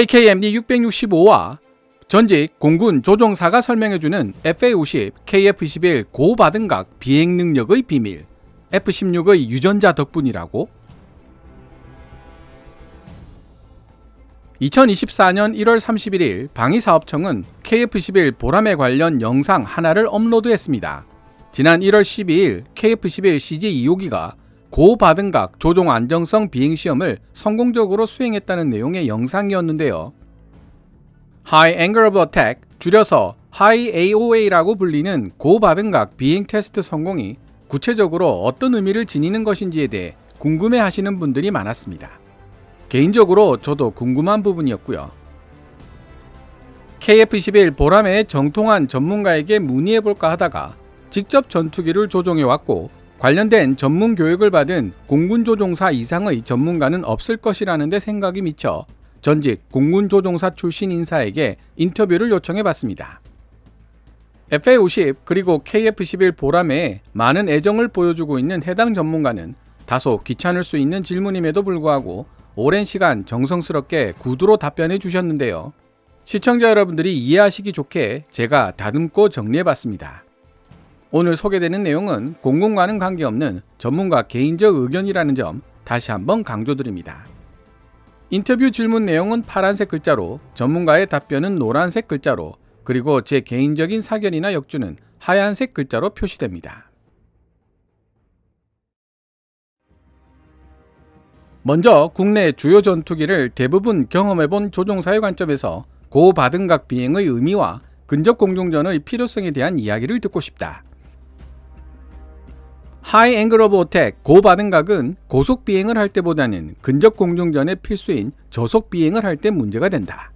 KKMD-665와 전직 공군 조종사가 설명해주는 FA-50, KF-21 고바등각 비행 능력의 비밀, F-16의 유전자 덕분이라고? 2024년 1월 31일 방위사업청은 KF-21 보람에 관련 영상 하나를 업로드했습니다. 지난 1월 12일 KF-21 CG-2호기가 고바등각 조종 안정성 비행시험을 성공적으로 수행했다는 내용의 영상이었는데요. High Angle of Attack, 줄여서 High AOA라고 불리는 고바등각 비행 테스트 성공이 구체적으로 어떤 의미를 지니는 것인지에 대해 궁금해하시는 분들이 많았습니다. 개인적으로 저도 궁금한 부분이었고요. KF-21 보람의 정통한 전문가에게 문의해볼까 하다가 직접 전투기를 조종해왔고 관련된 전문 교육을 받은 공군조종사 이상의 전문가는 없을 것이라는 데 생각이 미쳐 전직 공군조종사 출신 인사에게 인터뷰를 요청해봤습니다. FA-50 그리고 KF-21 보람에 많은 애정을 보여주고 있는 해당 전문가는 다소 귀찮을 수 있는 질문임에도 불구하고 오랜 시간 정성스럽게 구두로 답변해 주셨는데요. 시청자 여러분들이 이해하시기 좋게 제가 다듬고 정리해봤습니다. 오늘 소개되는 내용은 공군과는 관계없는 전문가 개인적 의견이라는 점 다시 한번 강조드립니다. 인터뷰 질문 내용은 파란색 글자로, 전문가의 답변은 노란색 글자로, 그리고 제 개인적인 사견이나 역주는 하얀색 글자로 표시됩니다. 먼저 국내 주요 전투기를 대부분 경험해본 조종사의 관점에서 고바등각 비행의 의미와 근접 공중전의 필요성에 대한 이야기를 듣고 싶다. High Angle of Attack 고바등각은 고속 비행을 할 때보다는 근접 공중전의 필수인 저속 비행을 할 때 문제가 된다.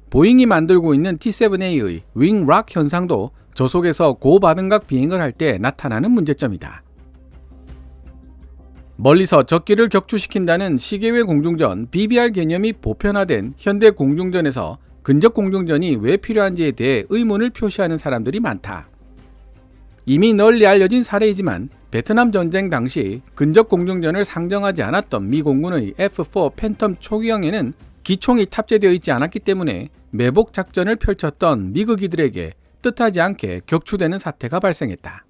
보잉이 만들고 있는 T-7A의 윙 락 현상도 저속에서 고바등각 비행을 할 때 나타나는 문제점이다. 멀리서 적기를 격추시킨다는 시계외 공중전 BBR 개념이 보편화된 현대 공중전에서 근접 공중전이 왜 필요한지에 대해 의문을 표시하는 사람들이 많다. 이미 널리 알려진 사례이지만 베트남 전쟁 당시 근접 공중전을 상정하지 않았던 미 공군의 F-4 팬텀 초기형에는 기총이 탑재되어 있지 않았기 때문에 매복 작전을 펼쳤던 미국이들에게 뜻하지 않게 격추되는 사태가 발생했다.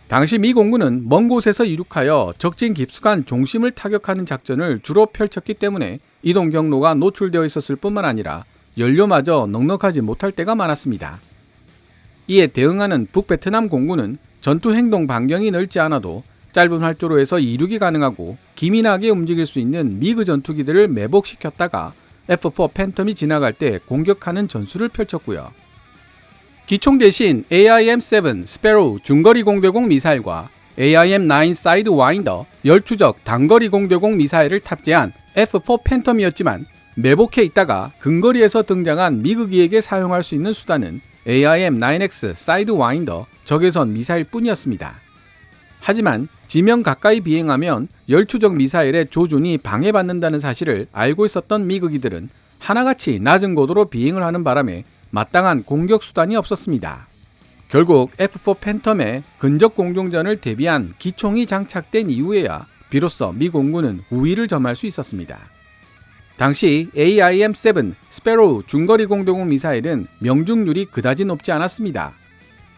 당시 미 공군은 먼 곳에서 이륙하여 적진 깊숙한 종심을 타격하는 작전을 주로 펼쳤기 때문에 이동 경로가 노출되어 있었을 뿐만 아니라 연료마저 넉넉하지 못할 때가 많았습니다. 이에 대응하는 북베트남 공군은 전투 행동 반경이 넓지 않아도 짧은 활주로에서 이륙이 가능하고 기민하게 움직일 수 있는 미그 전투기들을 매복시켰다가 F-4 팬텀이 지나갈 때 공격하는 전술을 펼쳤고요. 기총 대신 AIM-7 스패로우 중거리 공대공 미사일과 AIM-9 사이드 와인더 열추적 단거리 공대공 미사일을 탑재한 F-4 팬텀이었지만 매복해 있다가 근거리에서 등장한 미국이에게 사용할 수 있는 수단은 AIM-9X 사이드 와인더 적외선 미사일 뿐이었습니다. 하지만 지명 가까이 비행하면 열추적 미사일의 조준이 방해받는다는 사실을 알고 있었던 미국이들은 하나같이 낮은 고도로 비행을 하는 바람에 마땅한 공격 수단이 없었습니다. 결국 F-4 팬텀에 근접 공중전을 대비한 기총이 장착된 이후에야 비로소 미 공군은 우위를 점할 수 있었습니다. 당시 AIM-7 스패로우 중거리 공대공 미사일은 명중률이 그다지 높지 않았습니다.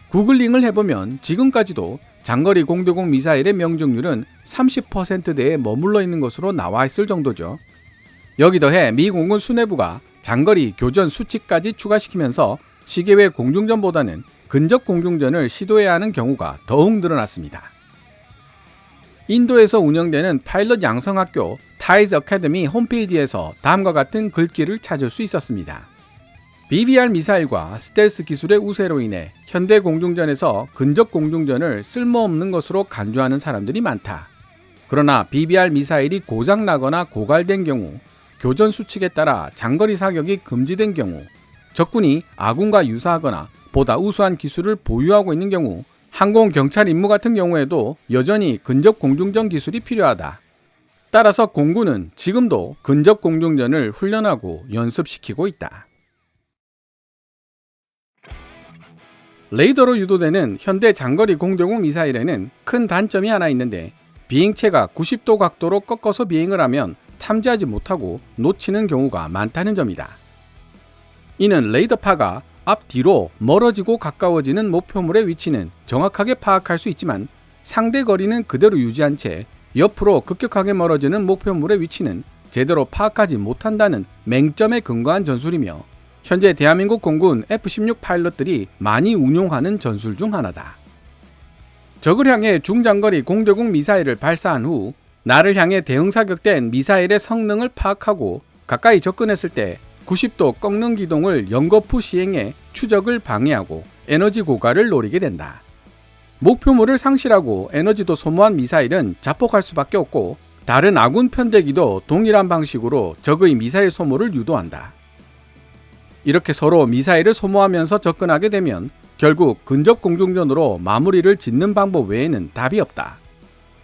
구글링을 해보면 지금까지도 장거리 공대공 미사일의 명중률은 30%대에 머물러 있는 것으로 나와 있을 정도죠. 여기 더해 미 공군 수뇌부가 장거리 교전 수치까지 추가시키면서 시계외 공중전보다는 근접 공중전을 시도해야 하는 경우가 더욱 늘어났습니다. 인도에서 운영되는 파일럿 양성학교 타이즈 어카데미 홈페이지에서 다음과 같은 글귀를 찾을 수 있었습니다. BBR 미사일과 스텔스 기술의 우세로 인해 현대 공중전에서 근접 공중전을 쓸모없는 것으로 간주하는 사람들이 많다. 그러나 BBR 미사일이 고장나거나 고갈된 경우, 교전 수칙에 따라 장거리 사격이 금지된 경우, 적군이 아군과 유사하거나 보다 우수한 기술을 보유하고 있는 경우, 항공 경찰 임무 같은 경우에도 여전히 근접 공중전 기술이 필요하다. 따라서 공군은 지금도 근접 공중전을 훈련하고 연습시키고 있다. 레이더로 유도되는 현대 장거리 공대공 미사일에는 큰 단점이 하나 있는데 비행체가 90도 각도로 꺾어서 비행을 하면 탐지하지 못하고 놓치는 경우가 많다는 점이다. 이는 레이더파가 앞뒤로 멀어지고 가까워지는 목표물의 위치는 정확하게 파악할 수 있지만 상대 거리는 그대로 유지한 채 옆으로 급격하게 멀어지는 목표물의 위치는 제대로 파악하지 못한다는 맹점에 근거한 전술이며 현재 대한민국 공군 F-16 파일럿들이 많이 운용하는 전술 중 하나다. 적을 향해 중장거리 공대공 미사일을 발사한 후 나를 향해 대응사격된 미사일의 성능을 파악하고 가까이 접근했을 때 90도 꺾는 기동을 연거푸 시행해 추적을 방해하고 에너지 고갈을 노리게 된다. 목표물을 상실하고 에너지도 소모한 미사일은 자폭할 수밖에 없고 다른 아군 편대기도 동일한 방식으로 적의 미사일 소모를 유도한다. 이렇게 서로 미사일을 소모하면서 접근하게 되면 결국 근접 공중전으로 마무리를 짓는 방법 외에는 답이 없다.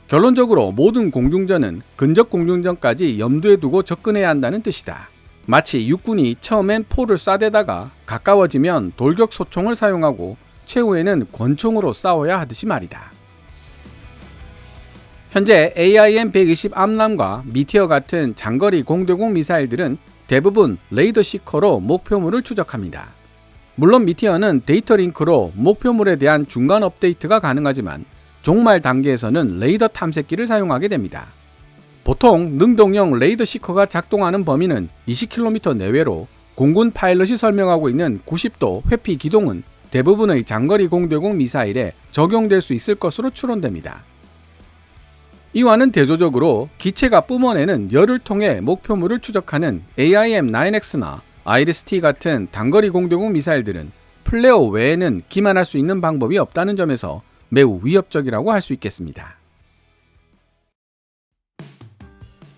결론적으로 모든 공중전은 근접 공중전까지 염두에 두고 접근해야 한다는 뜻이다. 마치 육군이 처음엔 포를 쏴대다가 가까워지면 돌격 소총을 사용하고 최후에는 권총으로 싸워야 하듯이 말이다. 현재 AIM-120 암람과 미티어 같은 장거리 공대공 미사일들은 대부분 레이더 시커로 목표물을 추적합니다. 물론 미티어는 데이터 링크로 목표물에 대한 중간 업데이트가 가능하지만 종말 단계에서는 레이더 탐색기를 사용하게 됩니다. 보통 능동형 레이더 시커가 작동하는 범위는 20km 내외로 공군 파일럿이 설명하고 있는 90도 회피 기동은 대부분의 장거리 공대공 미사일에 적용될 수 있을 것으로 추론됩니다. 이와는 대조적으로 기체가 뿜어내는 열을 통해 목표물을 추적하는 AIM-9X나 아이리스-T 같은 단거리 공대공 미사일들은 플레어 외에는 기만할 수 있는 방법이 없다는 점에서 매우 위협적이라고 할 수 있겠습니다.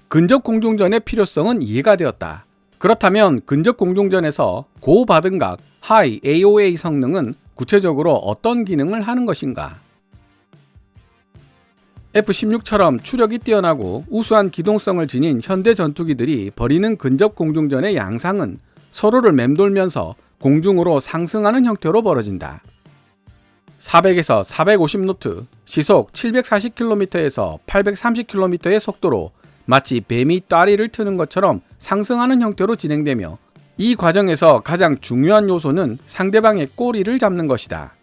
근접 공중전의 필요성은 이해가 되었다. 그렇다면 근접 공중전에서 고바등각 하이 AOA 성능은 구체적으로 어떤 기능을 하는 것인가? F-16처럼 추력이 뛰어나고 우수한 기동성을 지닌 현대 전투기들이 벌이는 근접 공중전의 양상은 서로를 맴돌면서 공중으로 상승하는 형태로 벌어진다. 400에서 450노트, 시속 740km에서 830km의 속도로 마치 뱀이 따리를 트는 것처럼 상승하는 형태로 진행되며 이 과정에서 가장 중요한 요소는 상대방의 꼬리를 잡는 것이다.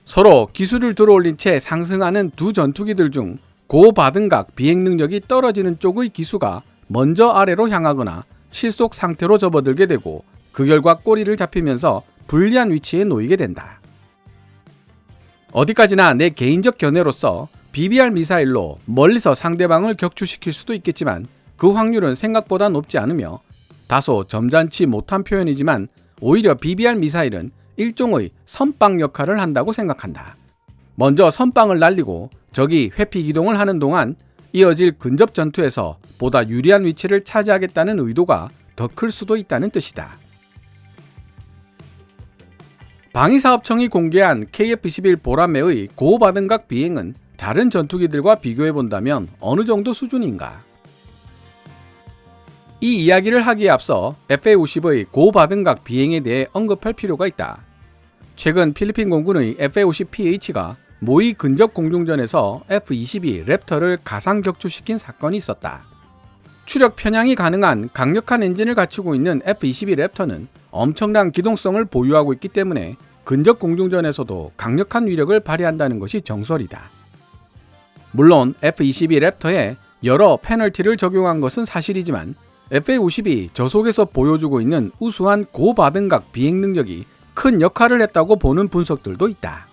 서로 기술을 들어올린 채 상승하는 두 전투기들 중 고바등각 비행 능력이 떨어지는 쪽의 기수가 먼저 아래로 향하거나 실속 상태로 접어들게 되고 그 결과 꼬리를 잡히면서 불리한 위치에 놓이게 된다. 어디까지나 내 개인적 견해로서 BBR 미사일로 멀리서 상대방을 격추시킬 수도 있겠지만 그 확률은 생각보다 높지 않으며 다소 점잖지 못한 표현이지만 오히려 BBR 미사일은 일종의 선빵 역할을 한다고 생각한다. 먼저 선빵을 날리고 적이 회피 기동을 하는 동안 이어질 근접 전투에서 보다 유리한 위치를 차지하겠다는 의도가 더 클 수도 있다는 뜻이다. 방위사업청이 공개한 KF-21 보라매의 고바등각 비행은 다른 전투기들과 비교해본다면 어느 정도 수준인가? 이 이야기를 하기에 앞서 FA-50의 고바등각 비행에 대해 언급할 필요가 있다. 최근 필리핀 공군의 FA-50PH가 모의 근접 공중전에서 F-22 랩터를 가상 격추시킨 사건이 있었다. 추력 편향이 가능한 강력한 엔진을 갖추고 있는 F-22 랩터는 엄청난 기동성을 보유하고 있기 때문에 근접 공중전에서도 강력한 위력을 발휘한다는 것이 정설이다. 물론 F-22 랩터에 여러 페널티를 적용한 것은 사실이지만 FA-50이 저속에서 보여주고 있는 우수한 고바등각 비행 능력이 큰 역할을 했다고 보는 분석들도 있다.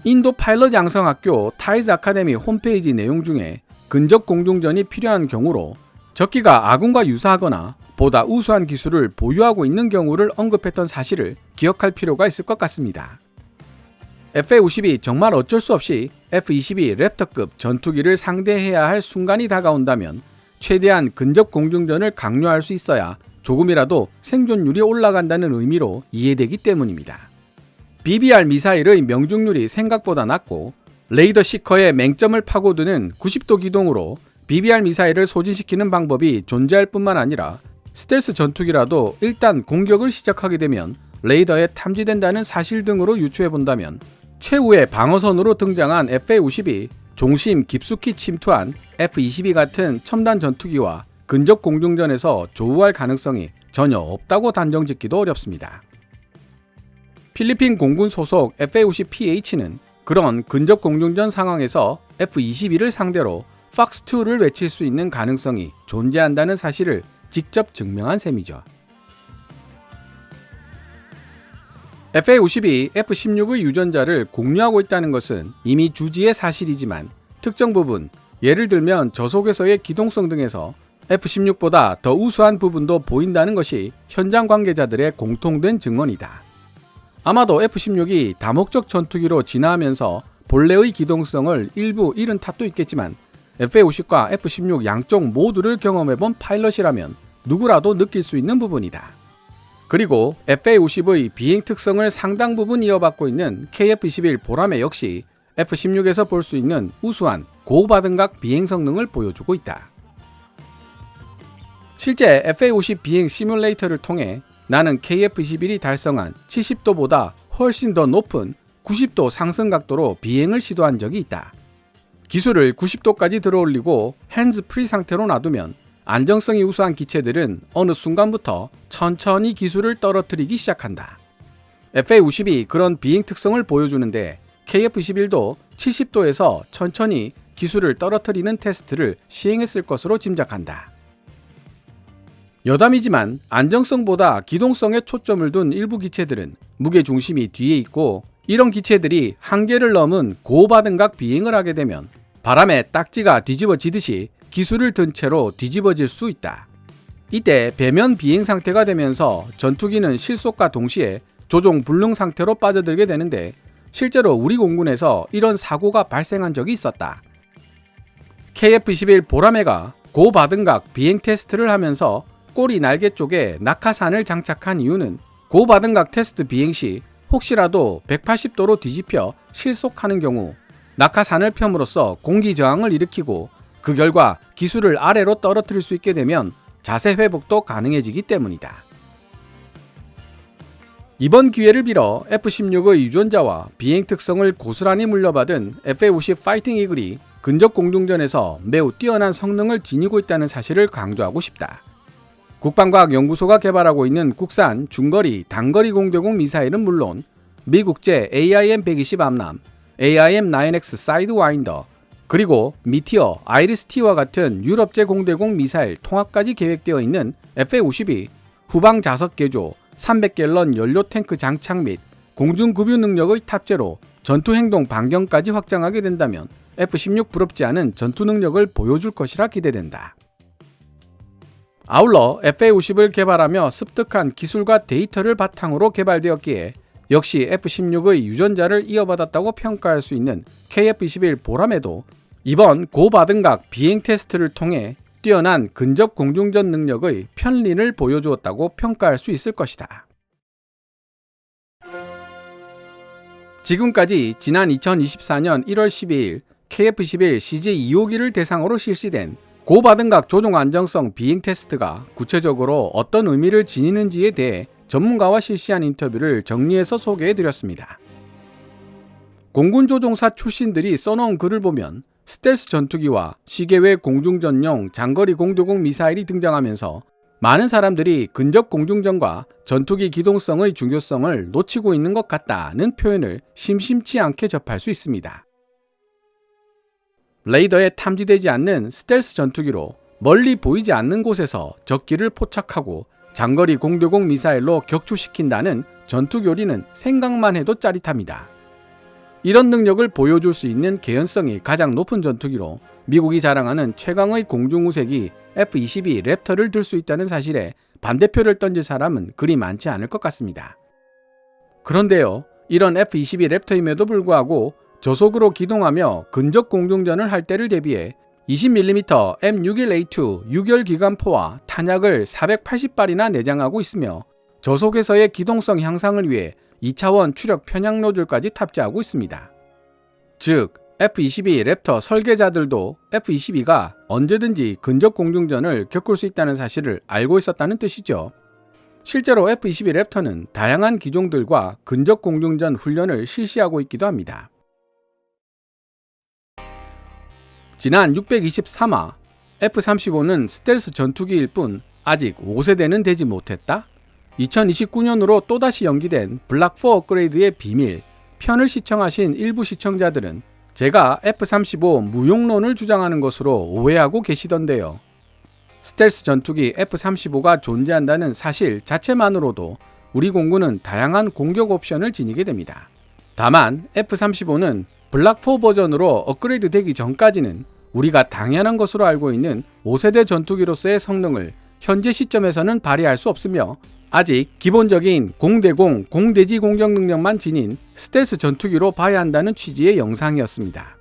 인도 파일럿 양성학교 타이즈 아카데미 홈페이지 내용 중에 근접 공중전이 필요한 경우로 적기가 아군과 유사하거나 보다 우수한 기술을 보유하고 있는 경우를 언급했던 사실을 기억할 필요가 있을 것 같습니다. FA-50이 정말 어쩔 수 없이 F-22 랩터급 전투기를 상대해야 할 순간이 다가온다면 최대한 근접 공중전을 강요할 수 있어야 조금이라도 생존율이 올라간다는 의미로 이해되기 때문입니다. BBR 미사일의 명중률이 생각보다 낮고 레이더 시커의 맹점을 파고드는 90도 기동으로 BBR 미사일을 소진시키는 방법이 존재할 뿐만 아니라 스텔스 전투기라도 일단 공격을 시작하게 되면 레이더에 탐지된다는 사실 등으로 유추해본다면 최후의 방어선으로 등장한 FA-50이 종심 깊숙이 침투한 F-22 같은 첨단 전투기와 근접 공중전에서 조우할 가능성이 전혀 없다고 단정짓기도 어렵습니다. 필리핀 공군 소속 FA-50PH는 그런 근접 공중전 상황에서 F-22를 상대로 폭스2를 외칠 수 있는 가능성이 존재한다는 사실을 직접 증명한 셈이죠. FA-52, F-16의 유전자를 공유하고 있다는 것은 이미 주지의 사실이지만 특정 부분, 예를 들면 저속에서의 기동성 등에서 F-16보다 더 우수한 부분도 보인다는 것이 현장 관계자들의 공통된 증언이다. 아마도 F-16이 다목적 전투기로 진화하면서 본래의 기동성을 일부 잃은 탓도 있겠지만 FA-50과 F-16 양쪽 모두를 경험해본 파일럿이라면 누구라도 느낄 수 있는 부분이다. 그리고 FA-50의 비행 특성을 상당 부분 이어받고 있는 KF-21 보라매 역시 F-16에서 볼 수 있는 우수한 고바등각 비행 성능을 보여주고 있다. 실제 FA-50 비행 시뮬레이터를 통해 나는 KF-21이 달성한 70도보다 훨씬 더 높은 90도 상승 각도로 비행을 시도한 적이 있다. 기술을 90도까지 들어올리고 핸즈 프리 상태로 놔두면 안정성이 우수한 기체들은 어느 순간부터 천천히 기술을 떨어뜨리기 시작한다. FA-50이 그런 비행 특성을 보여주는데 KF-21도 70도에서 천천히 기술을 떨어뜨리는 테스트를 시행했을 것으로 짐작한다. 여담이지만 안정성보다 기동성에 초점을 둔 일부 기체들은 무게 중심이 뒤에 있고 이런 기체들이 한계를 넘은 고바등각 비행을 하게 되면 바람에 딱지가 뒤집어지듯이 기술을 든 채로 뒤집어질 수 있다. 이때 배면 비행 상태가 되면서 전투기는 실속과 동시에 조종 불능 상태로 빠져들게 되는데 실제로 우리 공군에서 이런 사고가 발생한 적이 있었다. KF-21 보라매가 고바등각 비행 테스트를 하면서 꼬리 날개 쪽에 낙하산을 장착한 이유는 고바등각 테스트 비행 시 혹시라도 180도로 뒤집혀 실속하는 경우 낙하산을 펴므로써 공기 저항을 일으키고 그 결과 기술을 아래로 떨어뜨릴 수 있게 되면 자세 회복도 가능해지기 때문이다. 이번 기회를 빌어 F-16의 유전자와 비행 특성을 고스란히 물려받은 FA-50 파이팅 이글이 근접 공중전에서 매우 뛰어난 성능을 지니고 있다는 사실을 강조하고 싶다. 국방과학연구소가 개발하고 있는 국산 중거리, 단거리 공대공 미사일은 물론 미국제 AIM-120 암람, AIM-9X 사이드와인더, 그리고 미티어, 아이리스-T와 같은 유럽제 공대공 미사일 통합까지 계획되어 있는 FA-50이 후방 자석 개조, 300갤런 연료 탱크 장착 및 공중 급유 능력의 탑재로 전투 행동 반경까지 확장하게 된다면 F-16 부럽지 않은 전투 능력을 보여줄 것이라 기대된다. 아울러 FA-50을 개발하며 습득한 기술과 데이터를 바탕으로 개발되었기에 역시 F-16의 유전자를 이어받았다고 평가할 수 있는 KF-21 보라매도 이번 고바등각 비행 테스트를 통해 뛰어난 근접 공중전 능력의 편린을 보여주었다고 평가할 수 있을 것이다. 지금까지 지난 2024년 1월 12일 KF-21 CJ-2호기를 대상으로 실시된 고바등각 조종 안정성 비행 테스트가 구체적으로 어떤 의미를 지니는지에 대해 전문가와 실시한 인터뷰를 정리해서 소개해드렸습니다. 공군 조종사 출신들이 써놓은 글을 보면 스텔스 전투기와 시계외 공중전용 장거리 공대공 미사일이 등장하면서 많은 사람들이 근접 공중전과 전투기 기동성의 중요성을 놓치고 있는 것 같다는 표현을 심심치 않게 접할 수 있습니다. 레이더에 탐지되지 않는 스텔스 전투기로 멀리 보이지 않는 곳에서 적기를 포착하고 장거리 공대공 미사일로 격추시킨다는 전투 교리는 생각만 해도 짜릿합니다. 이런 능력을 보여줄 수 있는 개연성이 가장 높은 전투기로 미국이 자랑하는 최강의 공중우색이 F-22 랩터를 들 수 있다는 사실에 반대표를 던질 사람은 그리 많지 않을 것 같습니다. 그런데요, 이런 F-22 랩터임에도 불구하고 저속으로 기동하며 근접 공중전을 할 때를 대비해 20mm M61A2 유결 기관포와 탄약을 480발이나 내장하고 있으며 저속에서의 기동성 향상을 위해 2차원 추력 편향 노즐까지 탑재하고 있습니다. 즉, F-22 랩터 설계자들도 F-22가 언제든지 근접 공중전을 겪을 수 있다는 사실을 알고 있었다는 뜻이죠. 실제로 F-22 랩터는 다양한 기종들과 근접 공중전 훈련을 실시하고 있기도 합니다. 지난 623화 F-35는 스텔스 전투기일 뿐 아직 5세대는 되지 못했다? 2029년으로 또다시 연기된 블락4 업그레이드의 비밀 편을 시청하신 일부 시청자들은 제가 F-35 무용론을 주장하는 것으로 오해하고 계시던데요. 스텔스 전투기 F-35가 존재한다는 사실 자체만으로도 우리 공군은 다양한 공격 옵션을 지니게 됩니다. 다만 F-35는 블락4 버전으로 업그레이드 되기 전까지는 우리가 당연한 것으로 알고 있는 5세대 전투기로서의 성능을 현재 시점에서는 발휘할 수 없으며 아직 기본적인 공대공, 공대지 공격 능력만 지닌 스텔스 전투기로 봐야 한다는 취지의 영상이었습니다.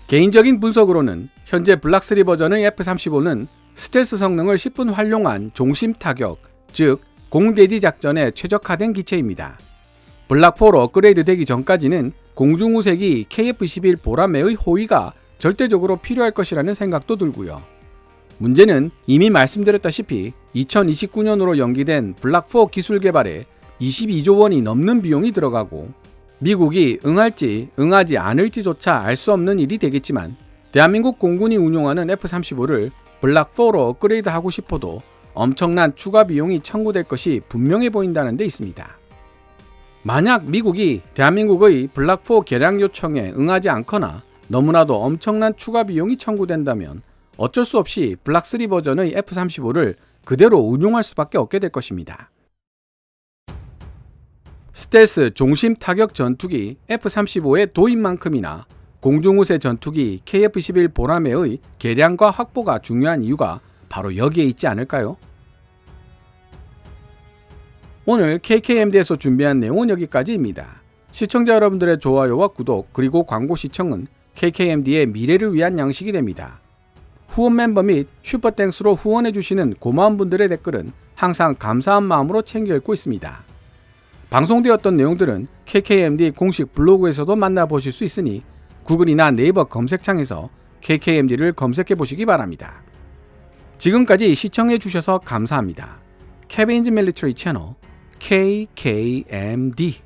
개인적인 분석으로는 현재 블락3 버전의 F-35는 스텔스 성능을 10분 활용한 종심 타격, 즉 공대지 작전에 최적화된 기체입니다. 블락4로 업그레이드 되기 전까지는 공중우색이 KF-21 보라매의 호위가 절대적으로 필요할 것이라는 생각도 들고요. 문제는 이미 말씀드렸다시피 2029년으로 연기된 블락4 기술 개발에 22조 원이 넘는 비용이 들어가고 미국이 응할지 응하지 않을지조차 알 수 없는 일이 되겠지만 대한민국 공군이 운용하는 F-35를 블락4로 업그레이드하고 싶어도 엄청난 추가 비용이 청구될 것이 분명해 보인다는 데 있습니다. 만약 미국이 대한민국의 블락4 개량 요청에 응하지 않거나 너무나도 엄청난 추가 비용이 청구된다면 어쩔 수 없이 블락3 버전의 F-35를 그대로 운용할 수밖에 없게 될 것입니다. 스텔스 종심 타격 전투기 F-35의 도입만큼이나 공중우세 전투기 KF-21 보라매의 개량과 확보가 중요한 이유가 바로 여기에 있지 않을까요? 오늘 KKMD에서 준비한 내용은 여기까지입니다. 시청자 여러분들의 좋아요와 구독 그리고 광고 시청은 KKMD의 미래를 위한 양식이 됩니다. 후원 멤버 및 슈퍼땡스로 후원해주시는 고마운 분들의 댓글은 항상 감사한 마음으로 챙겨 읽고 있습니다. 방송되었던 내용들은 KKMD 공식 블로그에서도 만나보실 수 있으니 구글이나 네이버 검색창에서 KKMD를 검색해 보시기 바랍니다. 지금까지 시청해 주셔서 감사합니다. 케빈즈 밀리터리 채널 KKMD